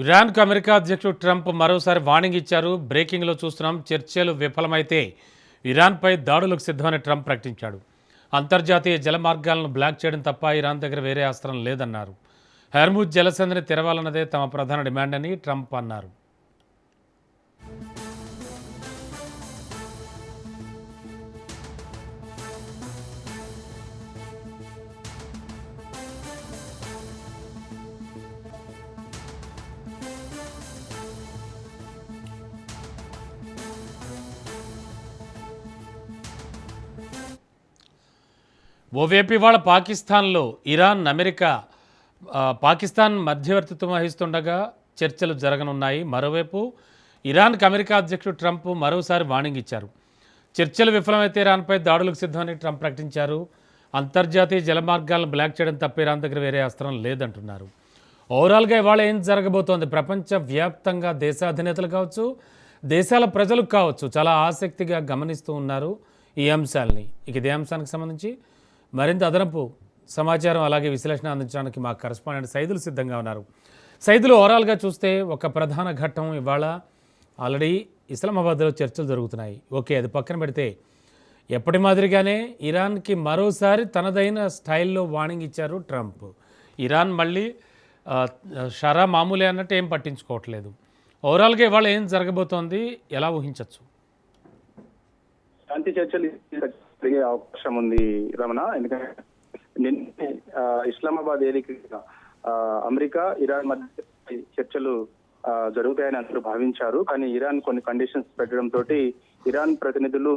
ఇరాన్కు America అధ్యక్షుడు Trump మరోసారి warning ఇచ్చారు. బ్రేకింగ్లో చూస్తున్నాం. చర్చలు విఫలమైతే ఇరాన్పై దాడులకు సిద్ధమని ట్రంప్ ప్రకటించాడు. అంతర్జాతీయ జల మార్గాలను బ్లాక్ చేయడం తప్ప ఇరాన్ దగ్గర వేరే అస్త్రం లేదన్నారు. హర్ముజ్ జలసంధిని తెరవాలన్నదే తమ ప్రధాన డిమాండ్ అని ట్రంప్ అన్నారు. ఓవైపు ఇవాళ పాకిస్తాన్లో ఇరాన్ అమెరికా పాకిస్తాన్ మధ్యవర్తిత్వం వహిస్తుండగా చర్చలు జరగనున్నాయి. మరోవైపు ఇరాన్కి అమెరికా అధ్యక్షుడు ట్రంప్ మరోసారి వార్నింగ్ ఇచ్చారు. చర్చలు విఫలమైతే ఇరాన్పై దాడులకు సిద్ధమని ట్రంప్ ప్రకటించారు. అంతర్జాతీయ జలమార్గాలను బ్లాక్ చేయడం తప్ప ఇరాన్ దగ్గర వేరే అస్త్రం లేదంటున్నారు. ఓవరాల్గా ఇవాళ ఏం జరగబోతోంది? ప్రపంచవ్యాప్తంగా దేశాధినేతలు కావచ్చు, దేశాల ప్రజలు కావచ్చు చాలా ఆసక్తిగా గమనిస్తూ ఉన్నారు ఈ అంశాలని. ఇక ఇదే అంశానికి సంబంధించి మరింత అదనపు సమాచారం అలాగే విశ్లేషణ అందించడానికి మా కరెస్పాండెంట్ సైదులు సిద్ధంగా ఉన్నారు. సైదులు, ఓవరాల్గా చూస్తే ఒక ప్రధాన ఘట్టం ఇవాళ ఆల్రెడీ ఇస్లామాబాద్లో చర్చలు జరుగుతున్నాయి. ఓకే, అది పక్కన పెడితే ఎప్పటి మాదిరిగానే ఇరాన్కి మరోసారి తనదైన స్టైల్లో వార్నింగ్ ఇచ్చారు ట్రంప్. ఇరాన్ మళ్ళీ షరా మామూలే అన్నట్టు ఏం పట్టించుకోవట్లేదు. ఓవరాల్గా ఇవాళ ఏం జరగబోతోంది, ఎలా ఊహించవచ్చు? శాంతి చర్చలు జరిగే అవకాశం ఉంది రమణ. ఎందుకంటే నిన్న ఇస్లామాబాద్ వేదికగా అమెరికా ఇరాన్ మధ్య చర్చలు జరుగుతాయని అందరూ భావించారు. కానీ ఇరాన్ కొన్ని కండిషన్స్ పెట్టడం తోటి ఇరాన్ ప్రతినిధులు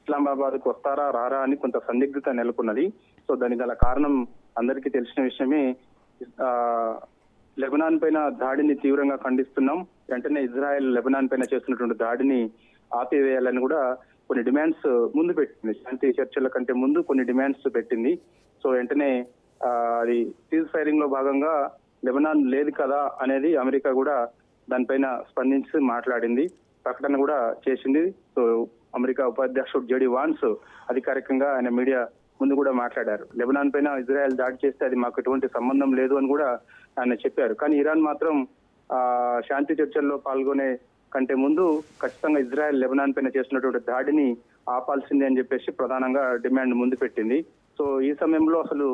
ఇస్లామాబాద్ కు వస్తారా రారా అని కొంత సందిగ్ధత నెలకొన్నది. సో దానికి గల కారణం అందరికీ తెలిసిన విషయమే. లెబనాన్ పైన దాడిని తీవ్రంగా ఖండిస్తున్నాం, వెంటనే ఇజ్రాయెల్ లెబనాన్ పైన చేస్తున్నటువంటి దాడిని ఆపివేయాలని కూడా కొన్ని డిమాండ్స్ ముందు పెట్టింది. శాంతి చర్చల కంటే ముందు కొన్ని డిమాండ్స్ పెట్టింది. సో వెంటనే అది సీజ్ ఫైరింగ్ లో భాగంగా లెబనాన్ లేదు కదా అనేది అమెరికా కూడా దానిపైన స్పందించి మాట్లాడింది, ప్రకటన కూడా చేసింది. సో అమెరికా ఉపాధ్యక్షుడు జేడీ వాన్స్ అధికారికంగా ఆయన మీడియా ముందు కూడా మాట్లాడారు. లెబనాన్ పైన ఇజ్రాయెల్ దాడి చేస్తే అది మాకు ఎటువంటి సంబంధం లేదు అని కూడా ఆయన చెప్పారు. కానీ ఇరాన్ మాత్రం శాంతి చర్చల్లో పాల్గొనే కంటే ముందు ఖచ్చితంగా ఇజ్రాయెల్ లెబనాన్ పైన చేస్తున్నటువంటి దాడిని ఆపాల్సిందే అని చెప్పేసి ప్రధానంగా డిమాండ్ ముందు పెట్టింది. సో ఈ సమయంలో అసలు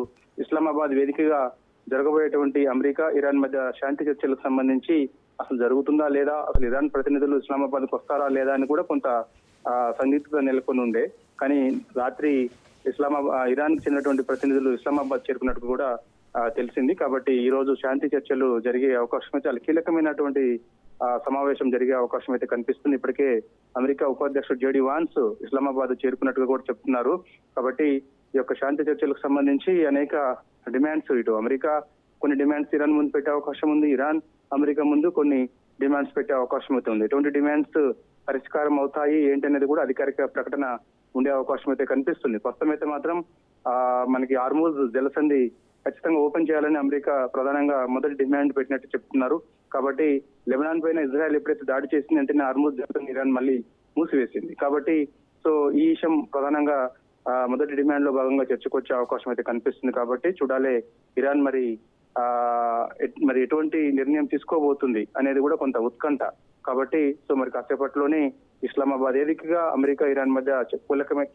ఇస్లామాబాద్ వేదికగా జరగబోయేటువంటి అమెరికా ఇరాన్ మధ్య శాంతి చర్చలకు సంబంధించి అసలు జరుగుతుందా లేదా, అసలు ఇరాన్ ప్రతినిధులు ఇస్లామాబాద్ కు వస్తారా లేదా అని కూడా కొంత సందిగ్ధత నెలకొని ఉండే. కానీ రాత్రి ఇరాన్ కి చెందినటువంటి ప్రతినిధులు ఇస్లామాబాద్ చేరుకున్నట్టు కూడా తెలిసింది. కాబట్టి ఈ రోజు శాంతి చర్చలు జరిగే అవకాశం అయితే చాలా కీలకమైనటువంటి సమావేశం జరిగే అవకాశం అయితే కనిపిస్తుంది. ఇప్పటికే అమెరికా ఉపాధ్యక్షుడు జేడీ వాన్స్ ఇస్లామాబాద్ చేరుకున్నట్టుగా కూడా చెప్తున్నారు. కాబట్టి ఈ యొక్క శాంతి చర్చలకు సంబంధించి అనేక డిమాండ్స్, ఇటు అమెరికా కొన్ని డిమాండ్స్ ఇరాన్ ముందు పెట్టే అవకాశం ఉంది, ఇరాన్ అమెరికా ముందు కొన్ని డిమాండ్స్ పెట్టే అవకాశం అయితే ఉంది. ఎటువంటి డిమాండ్స్ పరిష్కారం అవుతాయి ఏంటనేది కూడా అధికారిక ప్రకటన ఉండే అవకాశం అయితే కనిపిస్తుంది. ప్రస్తుతం అయితే మాత్రం మనకి హార్ముజ్ జలసంధి ఖచ్చితంగా ఓపెన్ చేయాలని అమెరికా ప్రధానంగా మొదటి డిమాండ్ పెట్టినట్టు చెప్తున్నారు. కాబట్టి లెబనాన్ పైన ఇజ్రాయెల్ ఎప్పుడైతే దాడి చేసింది వెంటనే హార్ముజ్ జలసంధి ఇరాన్ మళ్ళీ మూసివేసింది. కాబట్టి సో ఈ విషయం ప్రధానంగా మొదటి డిమాండ్ లో భాగంగా చర్చకొచ్చే అవకాశం అయితే కనిపిస్తుంది. కాబట్టి చూడాలి ఇరాన్ మరి ఎటువంటి నిర్ణయం తీసుకోబోతుంది అనేది కూడా కొంత ఉత్కంఠ. కాబట్టి సో మరి కాసేపట్లోనే ఇస్లామాబాద్ వేదికగా అమెరికా ఇరాన్ మధ్య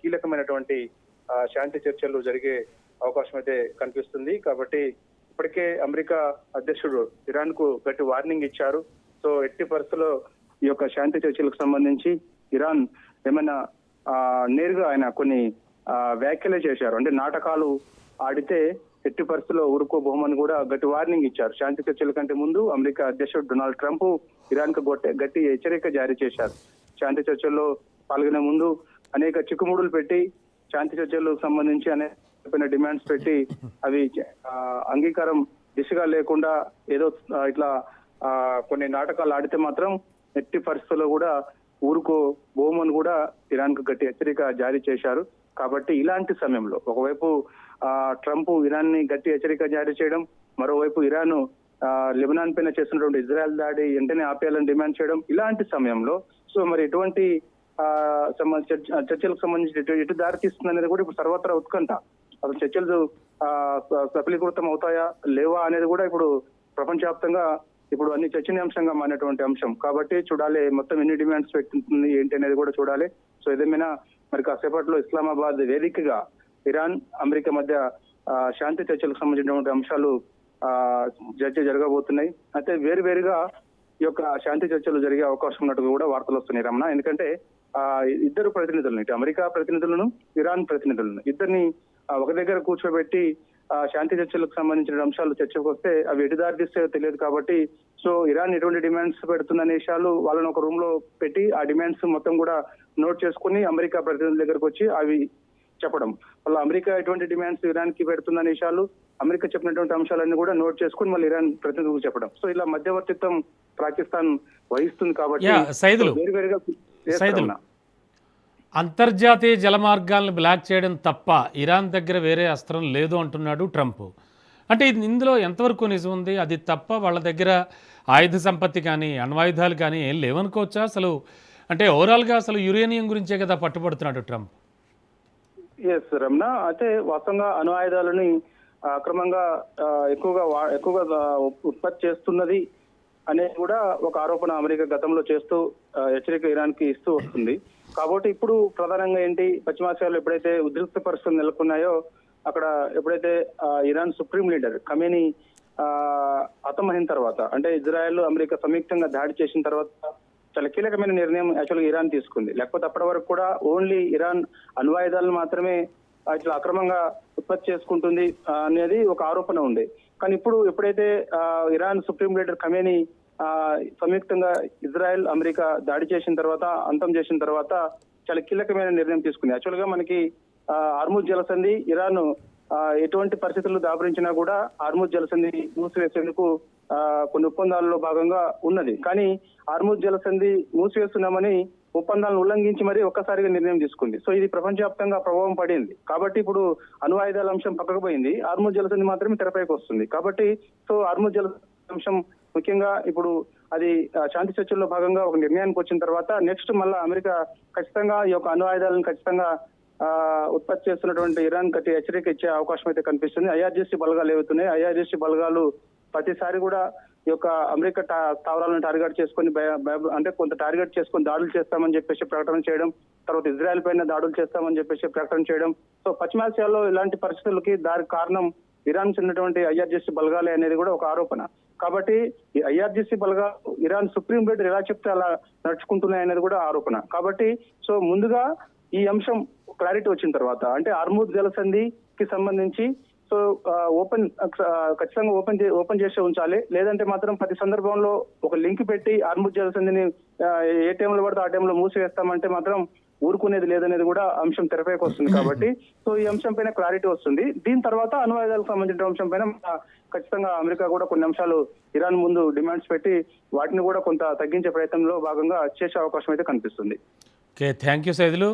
కీలకమైనటువంటి శాంతి చర్చలు జరిగే అవకాశం అయితే కనిపిస్తుంది. కాబట్టి ఇప్పటికే అమెరికా అధ్యక్షుడు ఇరాన్ కు గట్టి వార్నింగ్ ఇచ్చారు. సో ఎట్టి పరిస్థితుల్లో ఈ యొక్క శాంతి చర్చలకు సంబంధించి ఇరాన్ ఏమైనా నేరుగా ఆయన కొన్ని వ్యాఖ్యలే చేశారు. అంటే నాటకాలు ఆడితే ఎట్టి పరిస్థితుల్లో ఊరుకోబోమని కూడా గట్టి వార్నింగ్ ఇచ్చారు. శాంతి చర్చల కంటే ముందు అమెరికా అధ్యక్షుడు డొనాల్డ్ ట్రంప్ ఇరాన్ కు గట్టి హెచ్చరిక జారీ చేశారు. శాంతి చర్చల్లో పాల్గొనే ముందు అనేక చిక్కుముడులు పెట్టి శాంతి చర్చలకు సంబంధించి అనేక డిమాండ్స్ పెట్టి అవి అంగీకారం దిశగా లేకుండా ఏదో ఇట్లా కొన్ని నాటకాలు ఆడితే మాత్రం ఎట్టి పరిస్థితుల్లో కూడా ఊరుకో బోమని కూడా ఇరాన్ కు గట్టి హెచ్చరిక జారీ చేశారు. కాబట్టి ఇలాంటి సమయంలో ఒకవైపు ట్రంప్ ఇరాన్ ని గట్టి హెచ్చరిక జారీ చేయడం, మరోవైపు ఇరాన్ లెబనాన్ పైన చేస్తున్నటువంటి ఇజ్రాయెల్ దాడి వెంటనే ఆపేయాలని డిమాండ్ చేయడం, ఇలాంటి సమయంలో సో మరి ఎటువంటి చర్చలకు సంబంధించి ఎటు దారి తీస్తుంది అనేది కూడా ఇప్పుడు సర్వత్రా ఉత్కంఠ. అసలు చర్చలు సఫలీకృతం అవుతాయా లేవా అనేది కూడా ఇప్పుడు ప్రపంచవ్యాప్తంగా ఇప్పుడు అన్ని చర్చనీయాంశంగా మారినటువంటి అంశం. కాబట్టి చూడాలి మొత్తం ఎన్ని డిమాండ్స్ పెట్టుతుంది ఏంటి అనేది కూడా చూడాలి. సో ఏదేమైనా మరి కాసేపట్లో ఇస్లామాబాద్ వేదికగా ఇరాన్ అమెరికా మధ్య శాంతి చర్చలకు సంబంధించినటువంటి అంశాలు జరగబోతున్నాయి. అయితే వేరువేరుగా ఈ యొక్క శాంతి చర్చలు జరిగే అవకాశం ఉన్నట్టు కూడా వార్తలు వస్తున్నాయి రమణ. ఎందుకంటే ఇద్దరు ప్రతినిధులను, ఇటు అమెరికా ప్రతినిధులను ఇరాన్ ప్రతినిధులను ఇద్దరిని ఒక దగ్గర కూర్చోబెట్టి శాంతి చర్చలకు సంబంధించిన అంశాలు చర్చకు వస్తే అవి ఎటు దారితీస్తే తెలియదు. కాబట్టి సో ఇరాన్ ఎటువంటి డిమాండ్స్ పెడుతుందనే విషయాలు వాళ్ళని ఒక రూమ్ లో పెట్టి ఆ డిమాండ్స్ మొత్తం కూడా నోట్ చేసుకుని అమెరికా ప్రతినిధుల దగ్గరకు వచ్చి అవి చెప్పడం. వాళ్ళ అమెరికా ఎటువంటి డిమాండ్స్ ఇరాన్ కి పెడుతుందనే విషయాలు, అమెరికా చెప్పినటువంటి అంశాలన్నీ కూడా నోట్ చేసుకుని మళ్ళీ ఇరాన్ ప్రతినిధులకు చెప్పడం. సో ఇలా మధ్యవర్తిత్వం పాకిస్తాన్ వహిస్తుంది. కాబట్టి వేరువేరుగా అంతర్జాతీయ జలమార్గాలను బ్లాక్ చేయడం తప్ప ఇరాన్ దగ్గర వేరే అస్త్రం లేదు అంటున్నాడు ట్రంప్. అంటే ఇందులో ఎంతవరకు నిజం ఉంది? అది తప్ప వాళ్ళ దగ్గర ఆయుధ సంపత్తి కానీ అణ్వాయుధాలు కానీ ఏం లేవనుకోవచ్చా అసలు? అంటే ఓవరాల్గా అసలు యురేనియం గురించే కదా పట్టుబడుతున్నాడు ట్రంప్. ఎస్ రమణ, అయితే వాస్తవంగా అణు ఆయుధాలని అక్రమంగా ఎక్కువగా ఉత్పత్తి చేస్తున్నది అనేది కూడా ఒక ఆరోపణ అమెరికా గతంలో చేస్తూ హెచ్చరిక ఇరాన్ కి ఇస్తూ వస్తుంది. కాబట్టి ఇప్పుడు ప్రధానంగా ఏంటి, పశ్చిమాసియాలో ఎప్పుడైతే ఉద్రిక్త పరిస్థితులు నెలకొన్నాయో అక్కడ ఎప్పుడైతే ఇరాన్ సుప్రీం లీడర్ ఖమేనీ హతమైన తర్వాత, అంటే ఇజ్రాయెల్ అమెరికా సంయుక్తంగా దాడి చేసిన తర్వాత చాలా కీలకమైన నిర్ణయం యాక్చువల్గా ఇరాన్ తీసుకుంది. లేకపోతే అప్పటి వరకు కూడా ఓన్లీ ఇరాన్ అణ్వాయుధాలను మాత్రమే ఇట్లా అక్రమంగా ఉత్పత్తి చేసుకుంటుంది అనేది ఒక ఆరోపణ ఉంది. కానీ ఇప్పుడు ఎప్పుడైతే ఇరాన్ సుప్రీం లీడర్ ఖమేనీ సంయుక్తంగా ఇజ్రాయెల్ అమెరికా దాడి చేసిన తర్వాత, అంతం చేసిన తర్వాత చాలా కీలకమైన నిర్ణయం తీసుకుంది. యాక్చువల్ గా మనకి హార్ముజ్ జలసంధి ఇరాన్ ఎటువంటి పరిస్థితుల్లో దాపరించినా కూడా హార్ముజ్ జలసంధి మూసివేసేందుకు కొన్ని ఒప్పందాలలో భాగంగా ఉన్నది. కానీ హార్ముజ్ జలసంధి మూసివేస్తున్నామని ఒప్పందాలను ఉల్లంఘించి మరీ ఒక్కసారిగా నిర్ణయం తీసుకుంది. సో ఇది ప్రపంచవ్యాప్తంగా ప్రభావం పడింది. కాబట్టి ఇప్పుడు అణు ఆయుధాల అంశం పక్కకు పోయింది, హార్ముజ్ జలసంధి మాత్రమే తెరపైకి వస్తుంది. కాబట్టి సో హార్ముజ్ జలసంధి అంశం ముఖ్యంగా ఇప్పుడు అది శాంతి చర్చల్లో భాగంగా ఒక నిర్ణయానికి వచ్చిన తర్వాత నెక్స్ట్ మళ్ళా అమెరికా ఖచ్చితంగా ఈ యొక్క అణు ఆయుధాలను ఖచ్చితంగా ఉత్పత్తి చేస్తున్నటువంటి ఇరాన్ కట్టి హెచ్చరిక ఇచ్చే అవకాశం అయితే కనిపిస్తుంది. ఐఆర్జీసీ బలగాలు ఏవవుతున్నాయి, ఐఆర్జీసీ బలగాలు ప్రతిసారి కూడా ఈ యొక్క అమెరికా స్థావరాలను టార్గెట్ చేసుకొని అంటే కొంత టార్గెట్ చేసుకొని దాడులు చేస్తామని చెప్పేసి ప్రకటన చేయడం, తర్వాత ఇజ్రాయెల్ పైన దాడులు చేస్తామని చెప్పేసి ప్రకటన చేయడం. సో పశ్చిమాసియాలో ఇలాంటి పరిస్థితులకి దానికి కారణం ఇరాన్ చెందినటువంటి ఐఆర్జీసీ బలగాలే అనేది కూడా ఒక ఆరోపణ. కాబట్టి ఈ ఐఆర్జీసీ బలగాలు ఇరాన్ సుప్రీం లీడర్ ఎలా చెప్తే అలా నడుచుకుంటున్నాయి అనేది కూడా ఆరోపణ. కాబట్టి సో ముందుగా ఈ అంశం క్లారిటీ వచ్చిన తర్వాత, అంటే హార్ముజ్ జలసంధికి సంబంధించి సో ఖచ్చితంగా ఓపెన్ చేసి ఉంచాలి, లేదంటే మాత్రం ప్రతి సందర్భంలో ఒక లింక్ పెట్టి హార్ముజ్ జలసంధిని ఏ టైంలో పడితే ఆ టైంలో మూసివేస్తామంటే మాత్రం ఊరుకునేది లేదనేది కూడా అంశం తెరపైకి వస్తుంది. కాబట్టి సో ఈ అంశం పైన క్లారిటీ వస్తుంది. దీని తర్వాత అణు ఆయుధాలకు సంబంధించిన అంశం పైన ఖచ్చితంగా అమెరికా కూడా కొన్ని అంశాలు ఇరాన్ ముందు డిమాండ్స్ పెట్టి వాటిని కూడా కొంత తగ్గించే ప్రయత్నంలో భాగంగా చేసే అవకాశం అయితే కనిపిస్తుంది. Okay, thank you Saidulu.